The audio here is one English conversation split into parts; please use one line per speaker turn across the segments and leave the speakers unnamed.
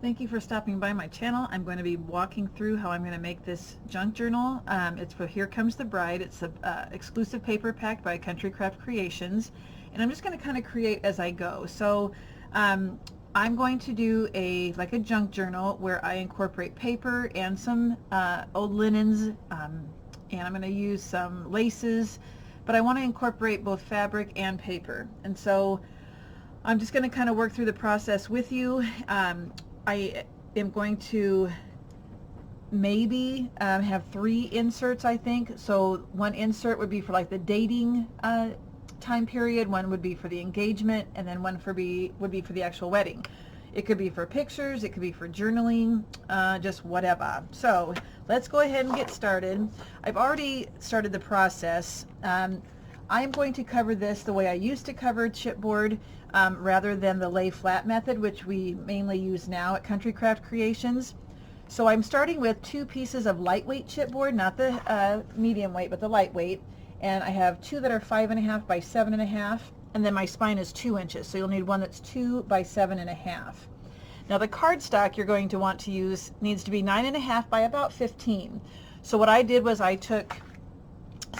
Thank you for stopping by my channel. I'm going to be walking through how I'm going to make this junk journal. It's for Here Comes the Bride. It's an exclusive paper pack by Country Craft Creations, and I'm just going to kind of create as I go. So I'm going to do like a junk journal where I incorporate paper and some old linens, and I'm going to use some laces, but I want to incorporate both fabric and paper. And so I'm just going to kind of work through the process with you. I am going to maybe have 3 inserts, I think. So one insert would be for like the dating time period, one would be for the engagement, and then one would be for the actual wedding. It could be for pictures, it could be for journaling, just whatever. So let's go ahead and get started. I've already started the process. I'm going to cover this the way I used to cover chipboard, rather than the lay flat method, which we mainly use now at Country Craft Creations. So I'm starting with 2 pieces of lightweight chipboard, not the medium weight, but the lightweight. And I have 2 that are 5.5 by 7.5, and then my spine is 2 inches. So you'll need one that's 2 by 7.5. Now the cardstock you're going to want to use needs to be 9.5 by about 15. So what I did was I took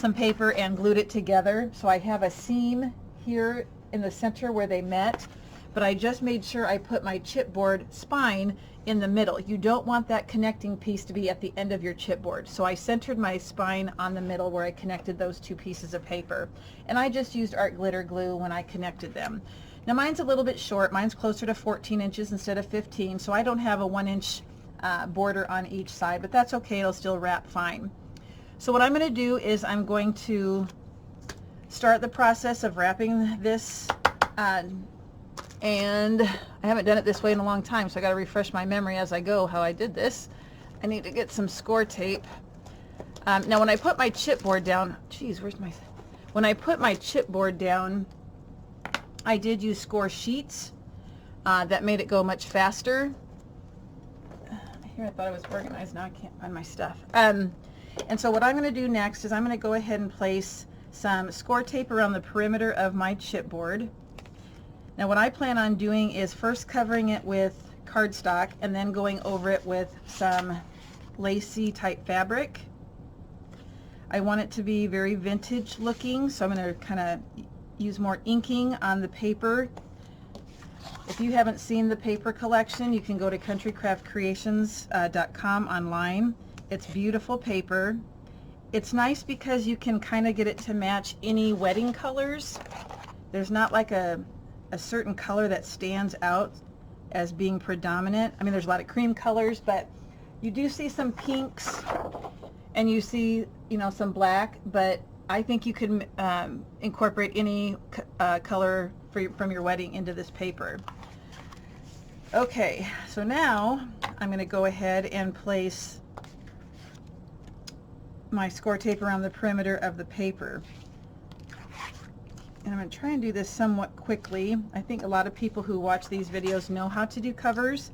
some paper and glued it together. So I have a seam here in the center where they met, but I just made sure I put my chipboard spine in the middle. You don't want that connecting piece to be at the end of your chipboard. So I centered my spine on the middle where I connected those 2 pieces of paper. And I just used art glitter glue when I connected them. Now mine's a little bit short. Mine's closer to 14 inches instead of 15, so I don't have a 1-inch border on each side, but that's okay. It'll still wrap fine. So what I'm going to do is I'm going to start the process of wrapping this, and I haven't done it this way in a long time, so I got to refresh my memory as I go how I did this. I need to get some score tape. Now when I put my chipboard down, when I put my chipboard down, I did use score sheets. That made it go much faster. Here I thought I was organized, now I can't find my stuff. And so what I'm going to do next is I'm going to go ahead and place some score tape around the perimeter of my chipboard. Now what I plan on doing is first covering it with cardstock and then going over it with some lacy type fabric. I want it to be very vintage looking, so I'm going to kind of use more inking on the paper. If you haven't seen the paper collection, you can go to countrycraftcreations.com online. It's beautiful paper. It's nice because you can kind of get it to match any wedding colors. There's not like a certain color that stands out as being predominant. I mean, there's a lot of cream colors, but you do see some pinks and you see, you know, some black, but I think you could incorporate any color from your wedding into this paper. Okay, so now I'm going to go ahead and place my score tape around the perimeter of the paper. And I'm going to try and do this somewhat quickly. I think a lot of people who watch these videos know how to do covers.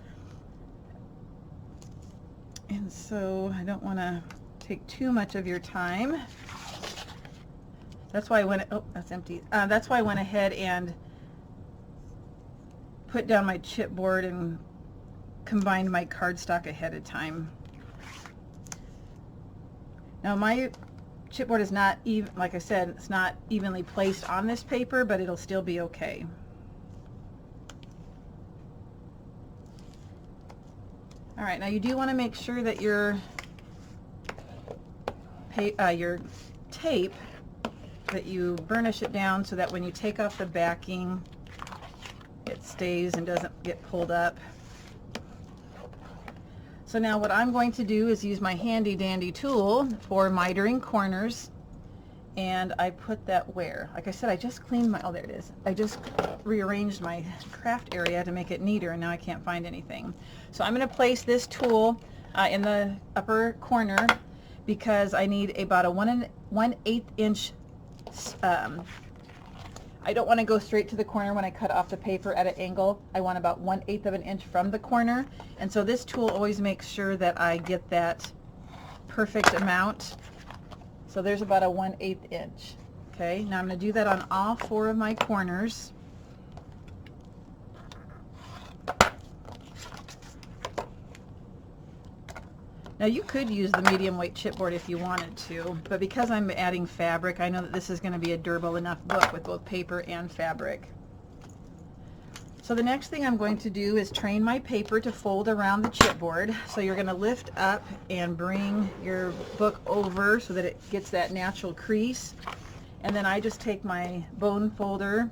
And so I don't want to take too much of your time. That's why I went, oh, that's empty. That's why I went ahead and put down my chipboard and combined my cardstock ahead of time. Now my chipboard is not even, like I said, it's not evenly placed on this paper, but it'll still be okay. All right, now you do want to make sure that your tape, that you burnish it down so that when you take off the backing, it stays and doesn't get pulled up. So now what I'm going to do is use my handy dandy tool for mitering corners, and I put that where? Like I said, I just cleaned my, oh there it is. I just rearranged my craft area to make it neater, and now I can't find anything. So I'm going to place this tool in the upper corner because I need about a 1/8 inch. I don't want to go straight to the corner when I cut off the paper at an angle. I want about 1/8 of an inch from the corner, and so this tool always makes sure that I get that perfect amount. So there's about a 1/8 inch. Okay, now I'm going to do that on all 4 of my corners. Now you could use the medium weight chipboard if you wanted to, but because I'm adding fabric, I know that this is going to be a durable enough book with both paper and fabric. So the next thing I'm going to do is train my paper to fold around the chipboard. So you're going to lift up and bring your book over so that it gets that natural crease. And then I just take my bone folder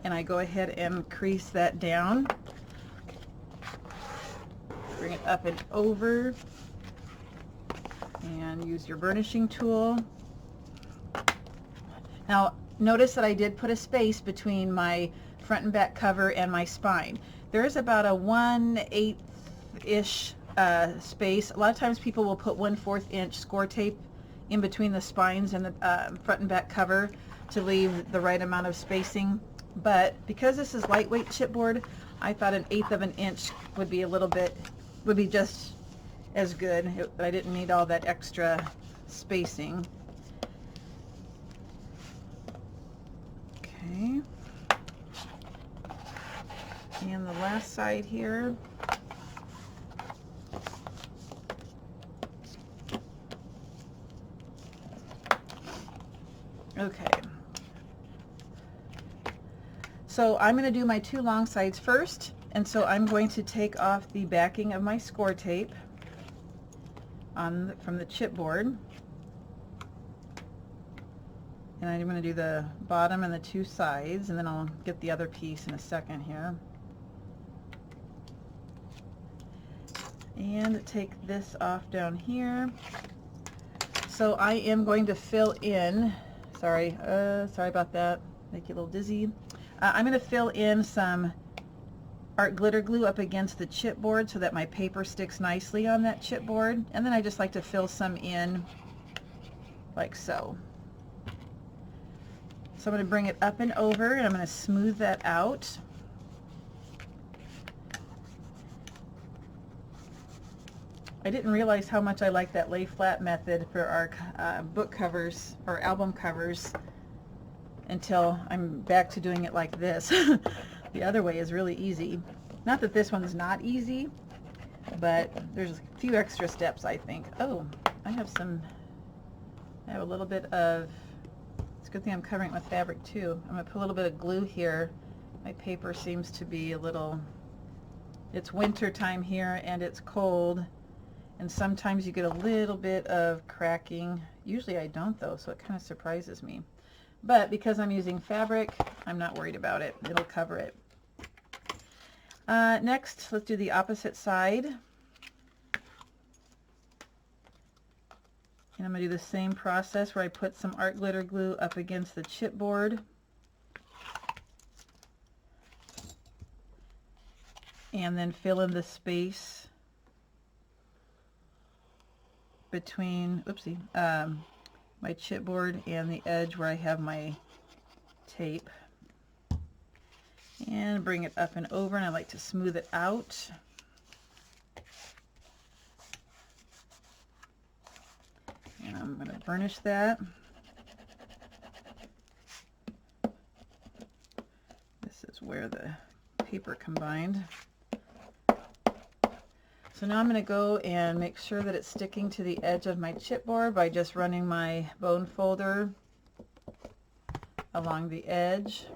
and I go ahead and crease that down. Bring it up and over. And use your burnishing tool. Now notice that I did put a space between my front and back cover and my spine. There's about a 1/8-ish space. A lot of times people will put 1/4 inch score tape in between the spines and the front and back cover to leave the right amount of spacing. But because this is lightweight chipboard, I thought 1/8 of an inch would be would be just as good. I didn't need all that extra spacing. Okay. And the last side here. Okay. So I'm going to do my two long sides first, and so I'm going to take off the backing of my score tape from the chipboard, and I'm going to do the bottom and the two sides, and then I'll get the other piece in a second here. And take this off down here. So I am going to fill in, sorry about that, make you a little dizzy. I'm going to fill in some art glitter glue up against the chipboard so that my paper sticks nicely on that chipboard, and then I just like to fill some in like so. So I'm going to bring it up and over, and I'm going to smooth that out. I didn't realize how much I like that lay flat method for our book covers or album covers until I'm back to doing it like this. The other way is really easy. Not that this one's not easy, but there's a few extra steps, I think. Oh, I have a little bit of, it's a good thing I'm covering it with fabric too. I'm going to put a little bit of glue here. My paper seems to be a little, it's winter time here and it's cold, and sometimes you get a little bit of cracking. Usually I don't though, so it kind of surprises me. But because I'm using fabric, I'm not worried about it. It'll cover it. Next, let's do the opposite side. And I'm going to do the same process where I put some art glitter glue up against the chipboard. And then fill in the space between, my chipboard and the edge where I have my tape. And bring it up and over, and I like to smooth it out. And I'm going to burnish that. This is where the paper combined. So now I'm going to go and make sure that it's sticking to the edge of my chipboard by just running my bone folder along the edge.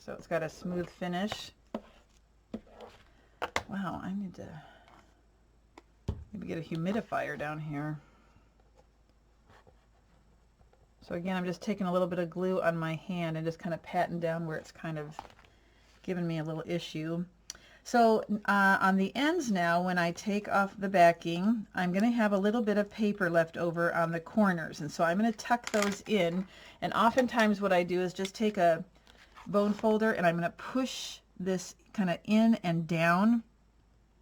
So it's got a smooth finish. Wow, I need to maybe get a humidifier down here. So again, I'm just taking a little bit of glue on my hand and just kind of patting down where it's kind of giving me a little issue. So on the ends now, when I take off the backing, I'm going to have a little bit of paper left over on the corners, and so I'm going to tuck those in. And oftentimes what I do is just take a bone folder and I'm going to push this kind of in and down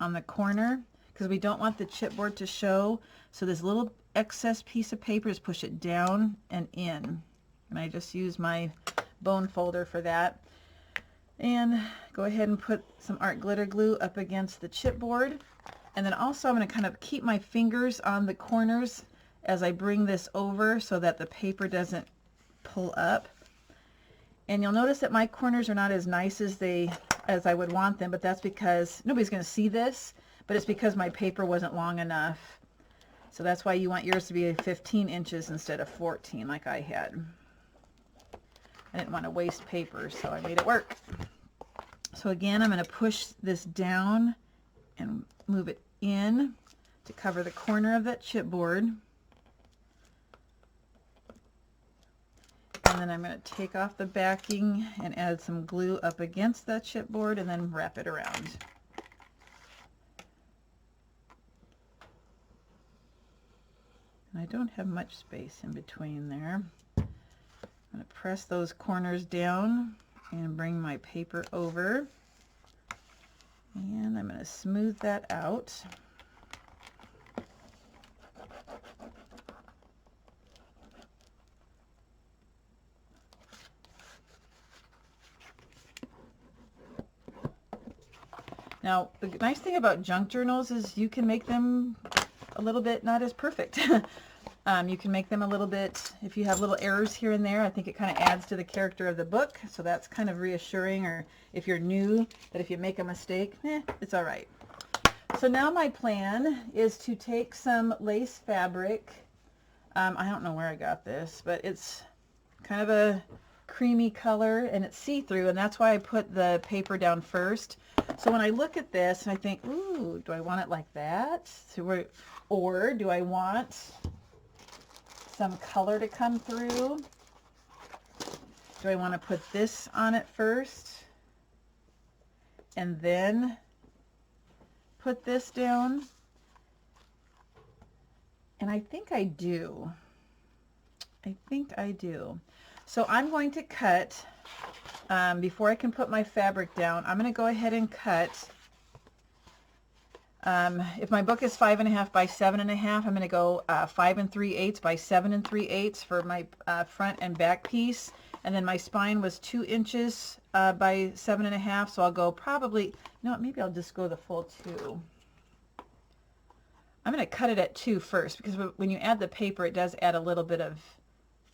on the corner because we don't want the chipboard to show. So this little excess piece of paper, just push it down and in. And I just use my bone folder for that. And go ahead and put some art glitter glue up against the chipboard. And then also I'm going to kind of keep my fingers on the corners as I bring this over so that the paper doesn't pull up. And you'll notice that my corners are not as nice as I would want them, but that's because nobody's going to see this, but it's because my paper wasn't long enough. So that's why you want yours to be 15 inches instead of 14 like I had. I didn't want to waste paper, so I made it work. So again, I'm going to push this down and move it in to cover the corner of that chipboard. And then I'm going to take off the backing and add some glue up against that chipboard and then wrap it around. And I don't have much space in between there. I'm going to press those corners down and bring my paper over. And I'm going to smooth that out. Now, the nice thing about junk journals is you can make them a little bit not as perfect. You can make them a little bit, if you have little errors here and there, I think it kind of adds to the character of the book. So that's kind of reassuring, or if you're new, that if you make a mistake, it's all right. So now my plan is to take some lace fabric. I don't know where I got this, but it's kind of a creamy color and it's see-through, and that's why I put the paper down first. So when I look at this and I think, ooh, do I want it like that? Or do I want some color to come through? Do I want to put this on it first and then put this down? And I think I do. I think I do. So I'm going to cut, before I can put my fabric down, I'm going to go ahead and cut. If my book is 5.5 by 7.5, I'm going to go 5 3/8 by 7 3/8 for my front and back piece. And then my spine was 2 inches by 7.5, so I'll go probably, maybe I'll just go the full 2. I'm going to cut it at 2 first, because when you add the paper, it does add a little bit of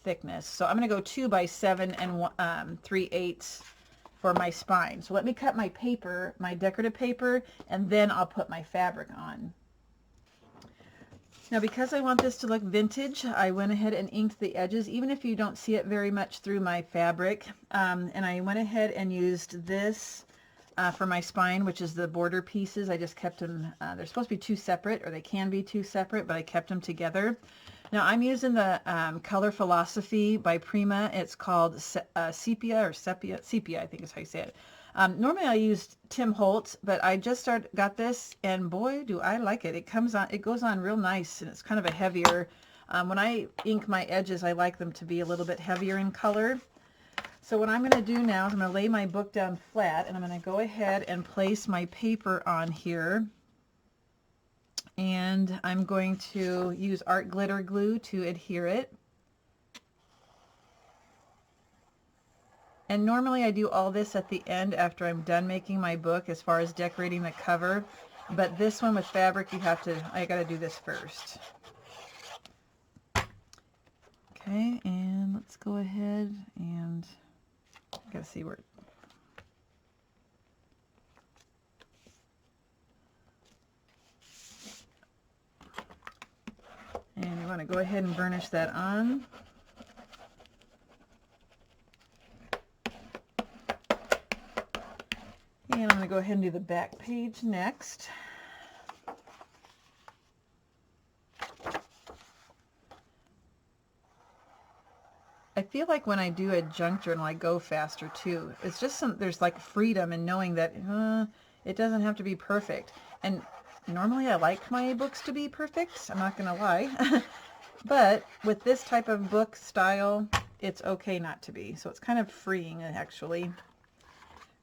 thickness. So I'm going to go 2 by 7 3/8 for my spine. So let me cut my paper, my decorative paper, and then I'll put my fabric on. Now, because I want this to look vintage, I went ahead and inked the edges, even if you don't see it very much through my fabric. And I went ahead and used this for my spine, which is the border pieces. I just kept them, they're supposed to be 2 separate, or they can be 2 separate, but I kept them together. Now I'm using the Color Philosophy by Prima. It's called Sepia, or Sepia, I think is how you say it. Normally I use Tim Holtz, but I just got this, and boy, do I like it. It goes on real nice, and it's kind of a heavier. When I ink my edges, I like them to be a little bit heavier in color. So what I'm going to do now is I'm going to lay my book down flat, and I'm going to go ahead and place my paper on here. And I'm going to use art glitter glue to adhere it. And normally I do all this at the end after I'm done making my book as far as decorating the cover. But this one with fabric, I got to do this first. Okay, and let's go ahead and I got to see where. And you want to go ahead and burnish that on. And I'm going to go ahead and do the back page next. I feel like when I do a junk journal, I go faster too. It's just there's like freedom in knowing that it doesn't have to be perfect. And normally I like my books to be perfect, I'm not going to lie. But with this type of book style, it's okay not to be. So it's kind of freeing, actually.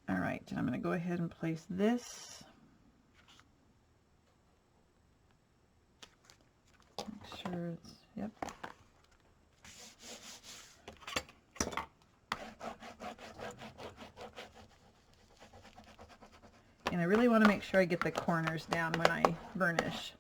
All right, and I'm going to go ahead and place this. Make sure it's, yep. And I really want to make sure I get the corners down when I burnish.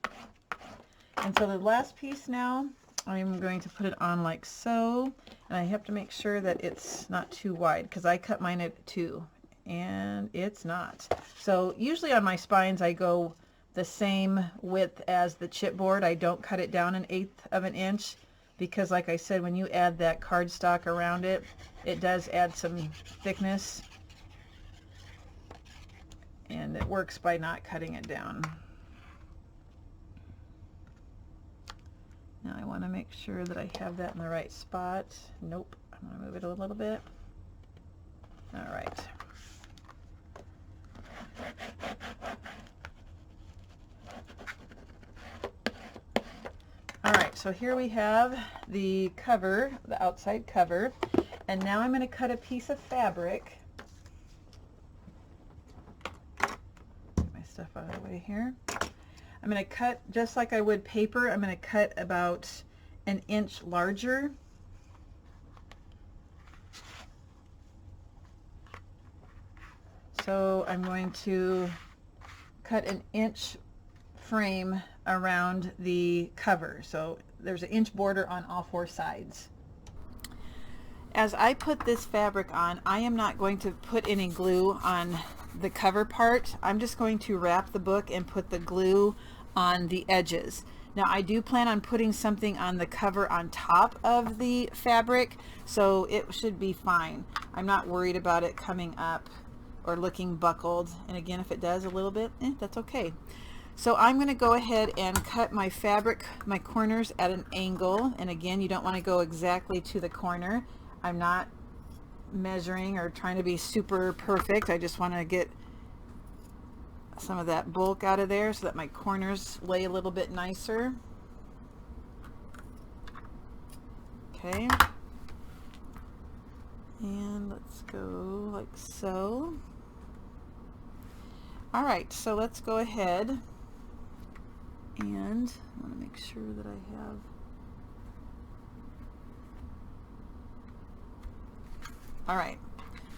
And so the last piece now, I'm going to put it on like so. And I have to make sure that it's not too wide, because I cut mine at 2. And it's not. So usually on my spines I go the same width as the chipboard. I don't cut it down 1/8 of an inch because, like I said, when you add that cardstock around it, it does add some thickness, and it works by not cutting it down. Now I want to make sure that I have that in the right spot. Nope, I'm going to move it a little bit. All right. All right, so here we have the cover, the outside cover, and now I'm going to cut a piece of fabric. Get my stuff out of the way here. I'm going to cut just like I would paper. I'm going to cut about 1 inch larger. So I'm going to cut 1 inch frame around the cover. So there's 1 inch border on all 4 sides. As I put this fabric on, I am not going to put any glue on the cover part. I'm just going to wrap the book and put the glue on the edges. Now I do plan on putting something on the cover on top of the fabric, so it should be fine. I'm not worried about it coming up or looking buckled, and again, if it does a little bit, that's okay. So I'm going to go ahead and cut my fabric, my corners at an angle, and again, you don't want to go exactly to the corner. I'm not measuring or trying to be super perfect. I just want to get some of that bulk out of there so that my corners lay a little bit nicer. Okay, and let's go like so. All right, so let's go ahead, and I want to make sure that I have all right.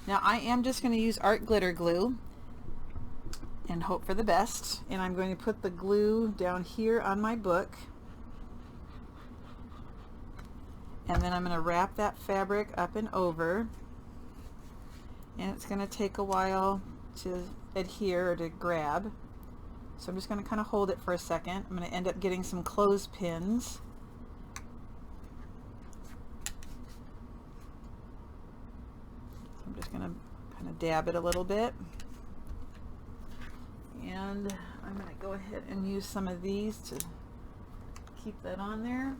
Now I am just going to use art glitter glue and hope for the best, and I'm going to put the glue down here on my book, and then I'm going to wrap that fabric up and over, and it's going to take a while to adhere or to grab, so I'm just going to kind of hold it for a second. I'm going to end up getting some clothespins. So I'm just going to kind of dab it a little bit, and I'm going to go ahead and use some of these to keep that on there.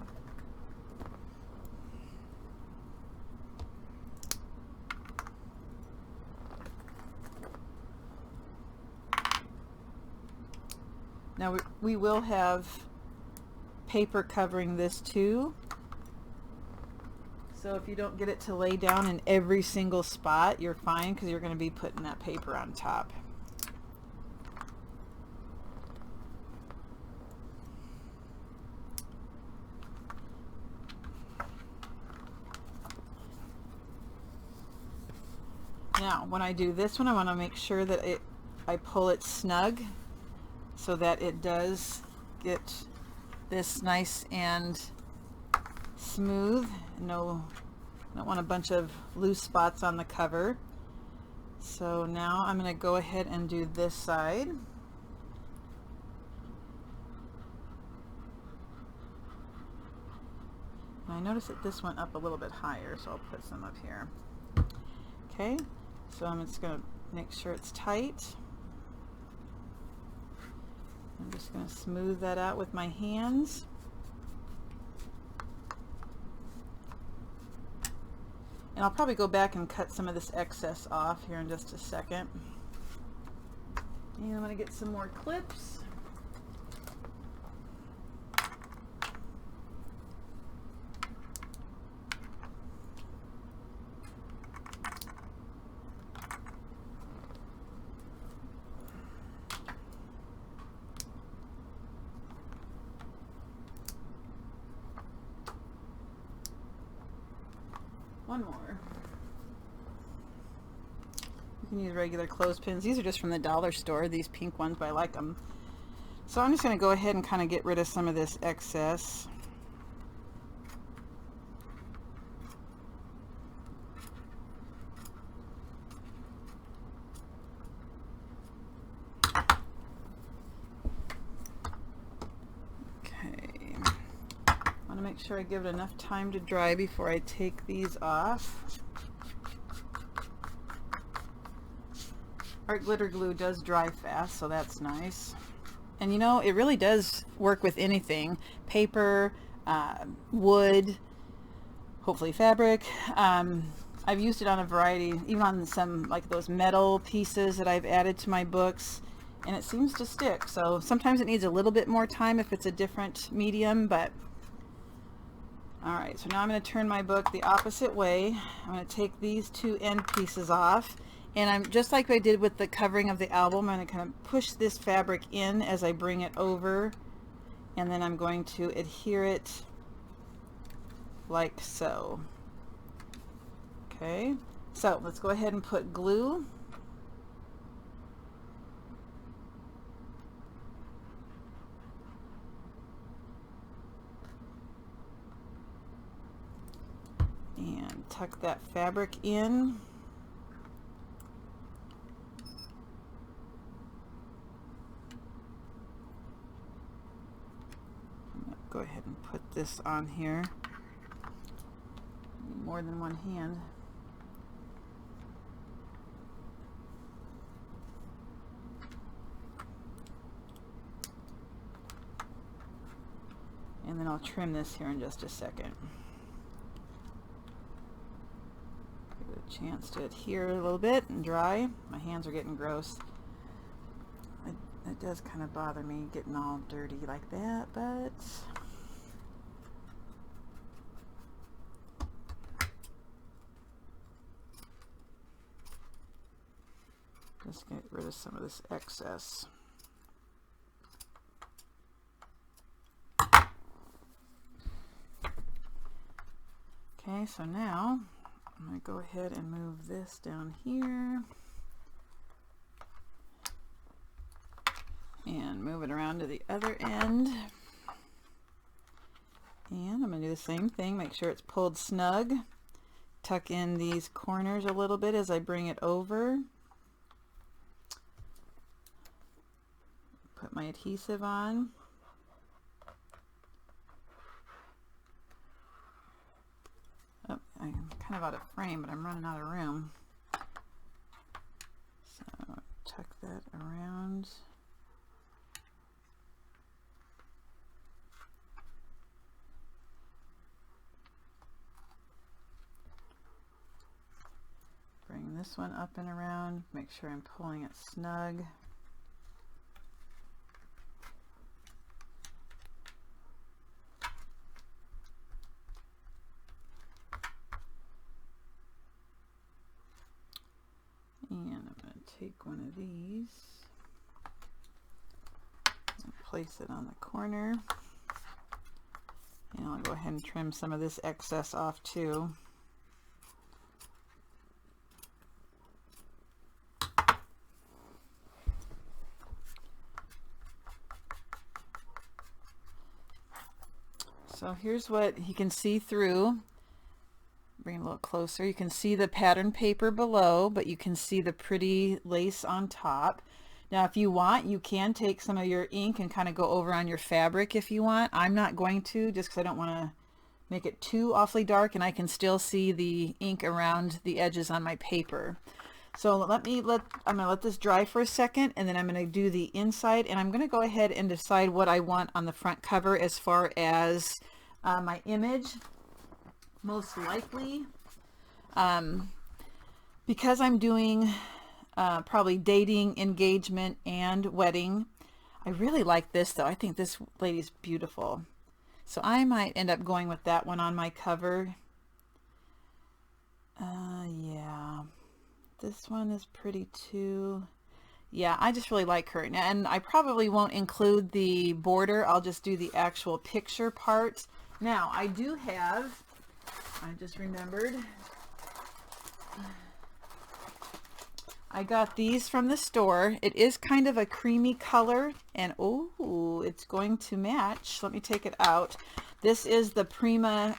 Now we will have paper covering this too, so if you don't get it to lay down in every single spot, you're fine, because you're going to be putting that paper on top. Now when I do this one, I want to make sure that I pull it snug so that it does get this nice and smooth. No, I don't want a bunch of loose spots on the cover. So now I'm going to go ahead and do this side. And I noticed that this went up a little bit higher, so I'll put some up here. Okay, so I'm just going to make sure it's tight. I'm just going to smooth that out with my hands. And I'll probably go back and cut some of this excess off here in just a second. And I'm going to get some more clips. One more. You can use regular clothespins. These are just from the dollar store, these pink ones, but I like them. So I'm just going to go ahead and kind of get rid of some of this excess. make sure I give it enough time to dry before I take these off. Art glitter glue does dry fast, so that's nice. And you know, it really does work with anything. Paper, wood, hopefully fabric. I've used it on a variety, even on some like those metal pieces that I've added to my books, and it seems to stick. So sometimes it needs a little bit more time if it's a different medium, but all right, so now I'm going to turn my book the opposite way. I'm going to take these two end pieces off, and I'm just like I did with the covering of the album, I'm going to kind of push this fabric in as I bring it over, and then I'm going to adhere it like so. Okay, so let's go ahead and put glue. And tuck that fabric in. Go ahead and put this on here. More than one hand. And then I'll trim this here in just a second. Give it a chance to adhere a little bit and dry. My hands are getting gross. It does kind of bother me getting all dirty like that, but just get rid of some of this excess. Okay, so now I'm going to go ahead and move this down here and move it around to the other end. And I'm going to do the same thing, make sure it's pulled snug. Tuck in these corners a little bit as I bring it over. Put my adhesive on. Oh, I'm kind of out of frame, but I'm running out of room. So tuck that around. Bring this one up and around, make sure I'm pulling it snug. And I'm going to take one of these and place it on the corner. And I'll go ahead and trim some of this excess off too. So here's what you can see through. Bring it a little closer. You can see the pattern paper below, but you can see the pretty lace on top. Now if you want, you can take some of your ink and kind of go over on your fabric if you want. I'm not going to, just because I don't want to make it too awfully dark, and I can still see the ink around the edges on my paper. So I'm going to let this dry for a second, and then I'm going to do the inside, and I'm going to go ahead and decide what I want on the front cover as far as my image. Most likely, because I'm doing probably dating, engagement, and wedding. I really like this though. I think this lady's beautiful. So I might end up going with that one on my cover. Yeah, this one is pretty too. Yeah, I just really like her. And I probably won't include the border. I'll just do the actual picture part. Now, I do have, I just remembered, I got these from the store. It is kind of a creamy color, and oh, it's going to match. Let me take it out. This is the Prima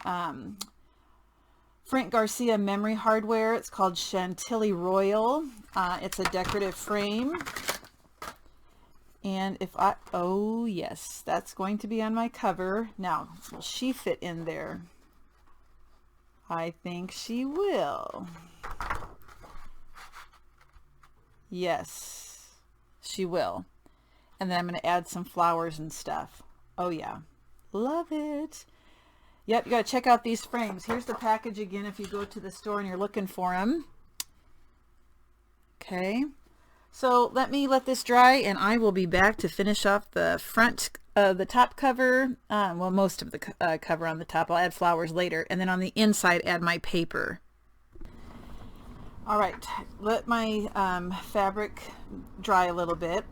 Frank Garcia memory hardware. It's called Chantilly Royal. It's a decorative frame, And if I, oh yes, that's going to be on my cover. Now, will she fit in there? I think she will. Yes, she will. And then I'm going to add some flowers and stuff. Oh yeah, love it. Yep, you got to check out these frames. Here's the package again if you go to the store and you're looking for them. Okay, so let this dry and I will be back to finish off the front, the top cover, well, most of the cover on the top. I'll add flowers later, and then on the inside add my paper. All right, let my fabric dry a little bit.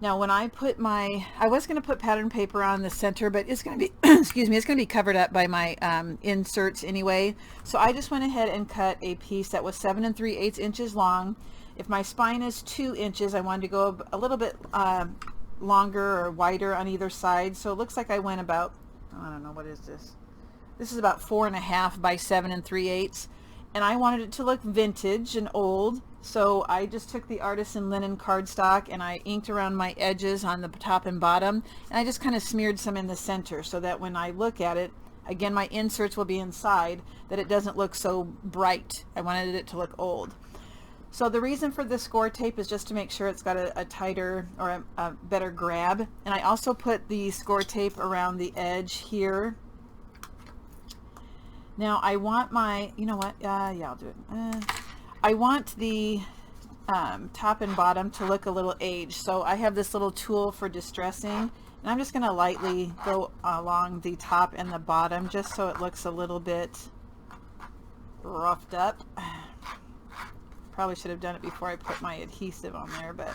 Now when I put my, I was going to put pattern paper on the center, but it's going to be, excuse me, it's going to be covered up by my inserts anyway. So I just went ahead and cut a piece that was 7 3/8 inches long. If my spine is 2 inches, I wanted to go a little bit longer or wider on either side. So it looks like I went about, I don't know, what is this? This is about 4.5 by 7 3/8. And I wanted it to look vintage and old. So I just took the Artisan linen cardstock and I inked around my edges on the top and bottom. And I just kind of smeared some in the center so that when I look at it, again, my inserts will be inside, that it doesn't look so bright. I wanted it to look old. So the reason for the score tape is just to make sure it's got a tighter or a better grab. And I also put the score tape around the edge here. Now I want my, you know what, yeah, I'll do it. I want the top and bottom to look a little aged. So I have this little tool for distressing, and I'm just going to lightly go along the top and the bottom just so it looks a little bit roughed up. Probably should have done it before I put my adhesive on there, but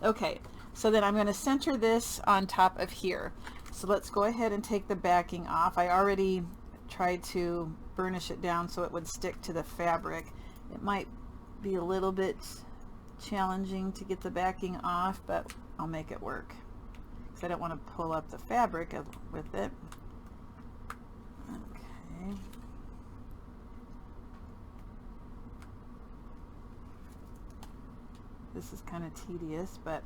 okay. So then I'm going to center this on top of here. So let's go ahead and take the backing off. I already tried to burnish it down so it would stick to the fabric. It might be a little bit challenging to get the backing off, but I'll make it work because I don't want to pull up the fabric with it. Okay. This is kind of tedious, but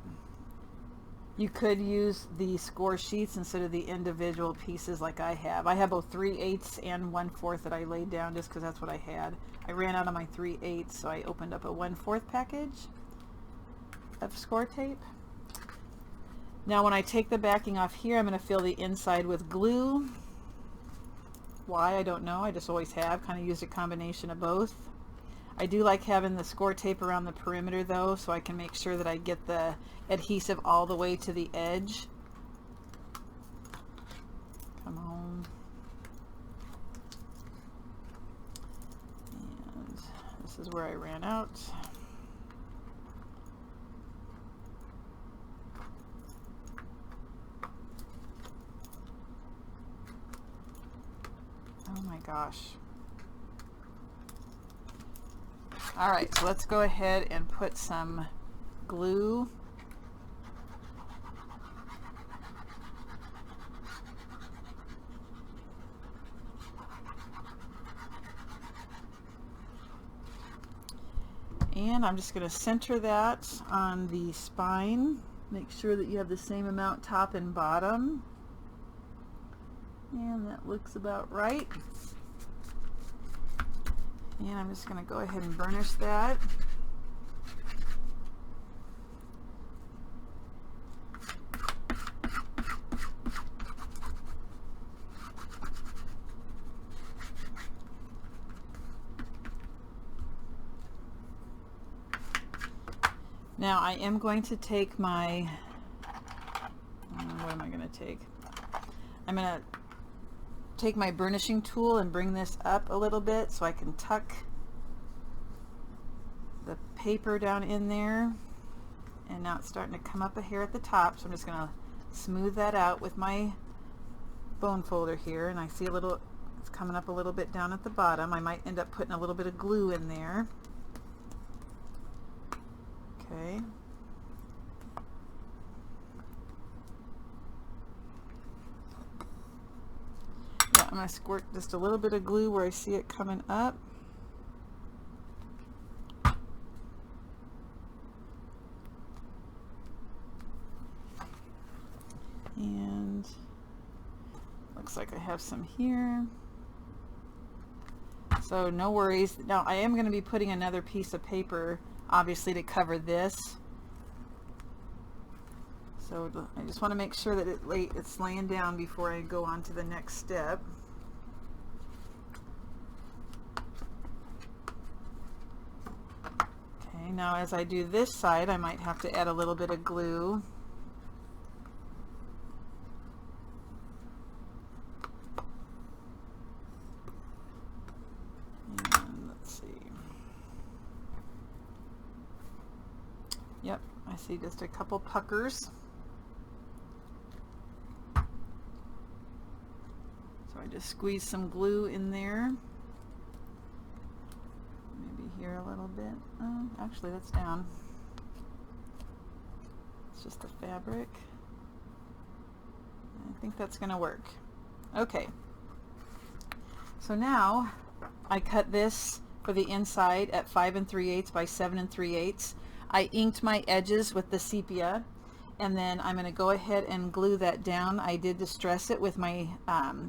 you could use the score sheets instead of the individual pieces like I have. I have both 3/8 and 1/4 that I laid down just because that's what I had. I ran out of my 3/8, so I opened up a 1/4 package of score tape. Now when I take the backing off here, I'm going to fill the inside with glue. Why, I don't know. I just always have. Kind of used a combination of both. I do like having the score tape around the perimeter though, so I can make sure that I get the adhesive all the way to the edge. Come on. And this is where I ran out. Oh my gosh. All right, so let's go ahead and put some glue. And I'm just going to center that on the spine. Make sure that you have the same amount top and bottom. And that looks about right. And I'm just going to go ahead and burnish that. Now I am going to take my, what am I going to take? I'm going to take my burnishing tool and bring this up a little bit so I can tuck the paper down in there. And now it's starting to come up a hair at the top, so I'm just going to smooth that out with my bone folder here. And I see a little, it's coming up a little bit down at the bottom. I might end up putting a little bit of glue in there. Okay. Yeah, I'm going to squirt just a little bit of glue where I see it coming up. looks like I have some here. So no worries. Now I am going to be putting another piece of paper, obviously, to cover this. So I just want to make sure that it's laying down before I go on to the next step. Okay, now as I do this side, I might have to add a little bit of glue. And let's see. Yep, I see just a couple puckers. So I just squeeze some glue in there. Maybe here a little bit. Oh, actually that's down. It's just the fabric. I think that's going to work. Okay. So now I cut this for the inside at 5 3/8 by 7 3/8. I inked my edges with the sepia, and then I'm going to go ahead and glue that down. I did distress it with my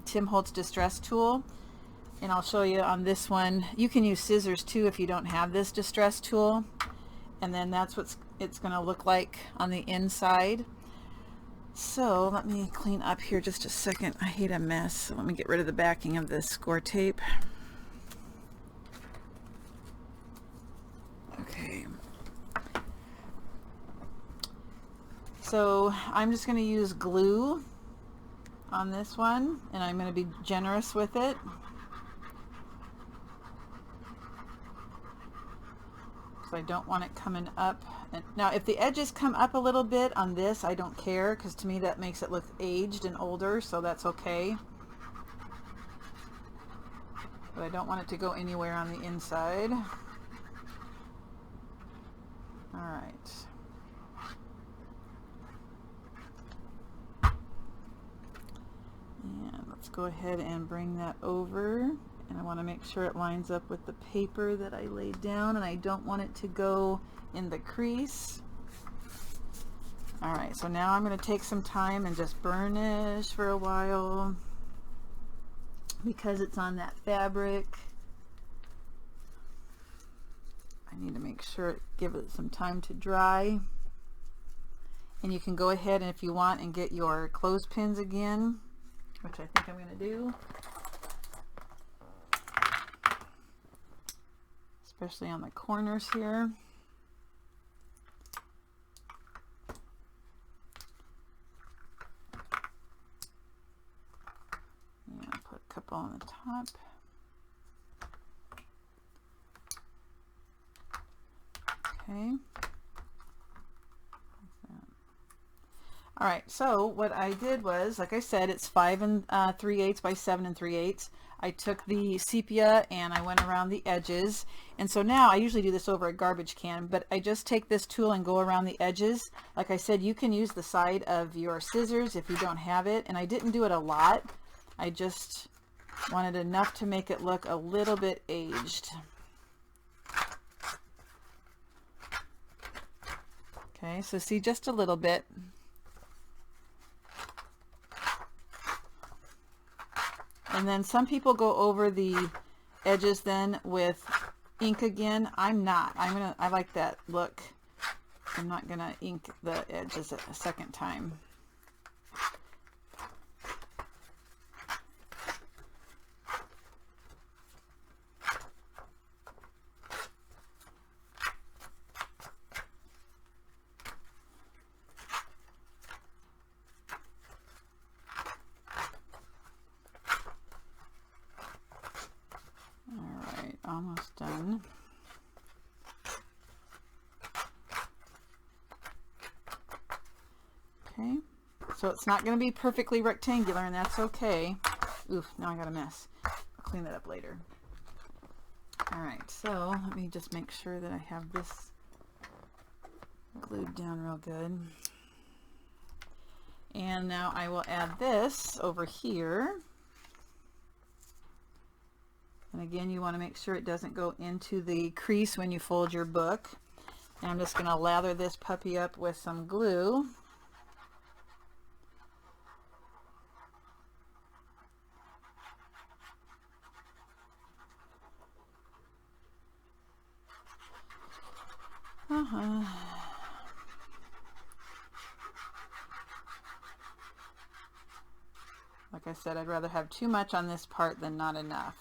Tim Holtz distress tool, and I'll show you on this one. You can use scissors too if you don't have this distress tool, and then that's what it's going to look like on the inside. So let me clean up here just a second. I hate a mess, so let me get rid of the backing of this score tape. Okay. So I'm just going to use glue on this one, and I'm going to be generous with it. So I don't want it coming up. And now if the edges come up a little bit on this, I don't care, because to me that makes it look aged and older, so that's okay. But I don't want it to go anywhere on the inside. All right. And let's go ahead and bring that over, and I want to make sure it lines up with the paper that I laid down, and I don't want it to go in the crease. Alright, so now I'm going to take some time and just burnish for a while because it's on that fabric. I need to make sure give it some time to dry. And you can go ahead, and if you want, and get your clothespins again, which I think I'm going to do, especially on the corners here. Yeah, put a couple on the top. Okay. All right, so what I did was, like I said, it's 5 3/8 by 7 3/8. I took the sepia and I went around the edges, and so now I usually do this over a garbage can, but I just take this tool and go around the edges. Like I said, you can use the side of your scissors if you don't have it, and I didn't do it a lot. I just wanted enough to make it look a little bit aged. Okay, so see, just a little bit. And then some people go over the edges then with ink again. I'm not. I like that look. I'm not gonna ink the edges a second time. Almost done. Okay, so it's not going to be perfectly rectangular, and that's okay. Oof, now I got a mess. I'll clean that up later. All right, so let me just make sure that I have this glued down real good. And now I will add this over here. And again, you want to make sure it doesn't go into the crease when you fold your book. And I'm just going to lather this puppy up with some glue. Like I said, I'd rather have too much on this part than not enough.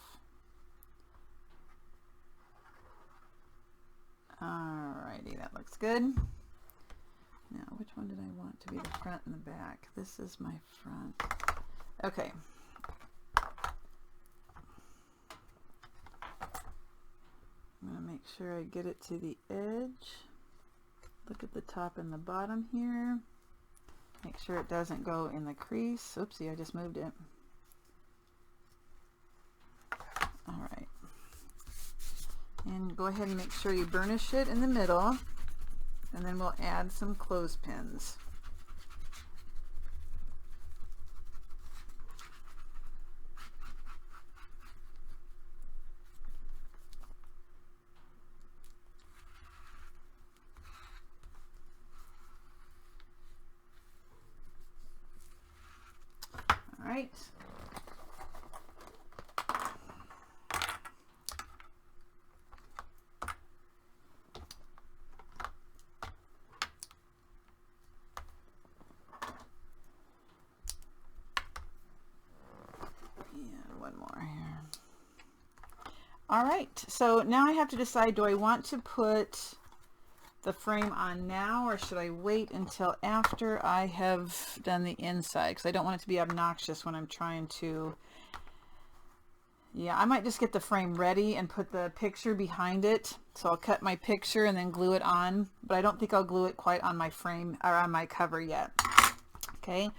Alrighty, that looks good. Now, which one did I want to be the front and the back? This is my front. Okay. I'm going to make sure I get it to the edge. Look at the top and the bottom here. Make sure it doesn't go in the crease. Oopsie, I just moved it. Alright. And go ahead and make sure you burnish it in the middle. And then we'll add some clothespins. All right. One more here. All right, so now I have to decide, do I want to put the frame on now, or should I wait until after I have done the inside? Because I don't want it to be obnoxious when I'm trying to, yeah, I might just get the frame ready and put the picture behind it. So I'll cut my picture and then glue it on, but I don't think I'll glue it quite on my frame or on my cover yet. Okay.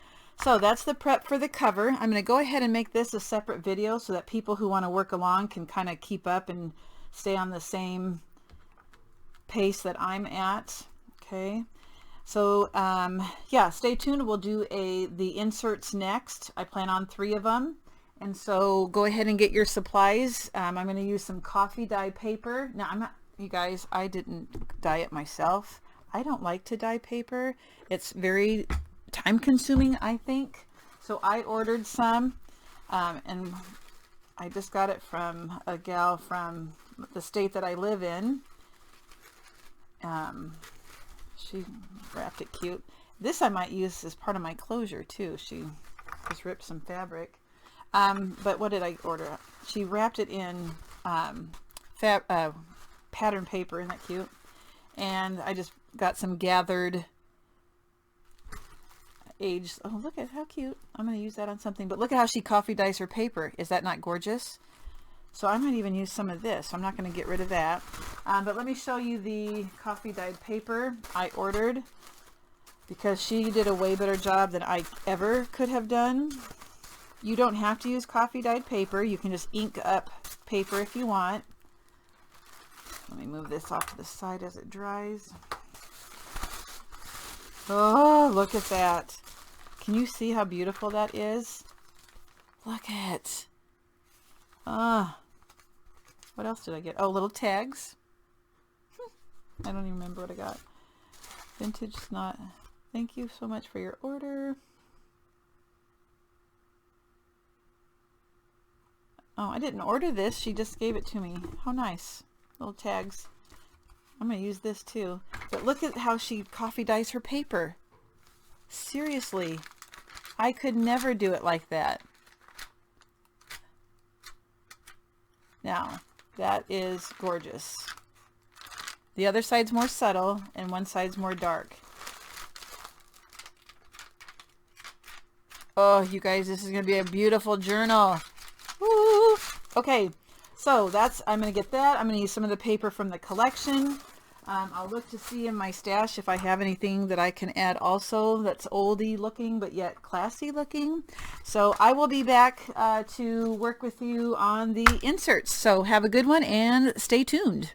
So that's the prep for the cover. I'm going to go ahead and make this a separate video so that people who want to work along can kind of keep up and stay on the same pace that I'm at. Okay. So yeah, stay tuned. We'll do the inserts next. I plan on 3 of them. And so go ahead and get your supplies. I'm going to use some coffee dye paper. Now I'm not, you guys, I didn't dye it myself. I don't like to dye paper. It's very time consuming, I think. So I ordered some and I just got it from a gal from the state that I live in. She wrapped it cute. This I might use as part of my closure too. She just ripped some fabric. But what did I order? She wrapped it in pattern paper. Isn't that cute? And I just got some gathered aged. Oh, look at how cute. I'm going to use that on something. But look at how she coffee dyes her paper. Is that not gorgeous? So I might even use some of this. I'm not going to get rid of that. But let me show you the coffee dyed paper I ordered, because she did a way better job than I ever could have done. You don't have to use coffee dyed paper. You can just ink up paper if you want. Let me move this off to the side as it dries. Oh, look at that. Can you see how beautiful that is? Look at. What else did I get? Oh, little tags. I don't even remember what I got. Vintage Snot. Thank you so much for your order. Oh, I didn't order this. She just gave it to me. How nice. Little tags. I'm going to use this too. But look at how she coffee dyes her paper. Seriously. I could never do it like that. Now, that is gorgeous. The other side's more subtle and one side's more dark. Oh, you guys, this is going to be a beautiful journal. Woo! Okay, so that's, I'm going to get that. I'm going to use some of the paper from the collection. I'll look to see in my stash if I have anything that I can add also that's oldie looking but yet classy looking. So I will be back to work with you on the inserts. So have a good one and stay tuned.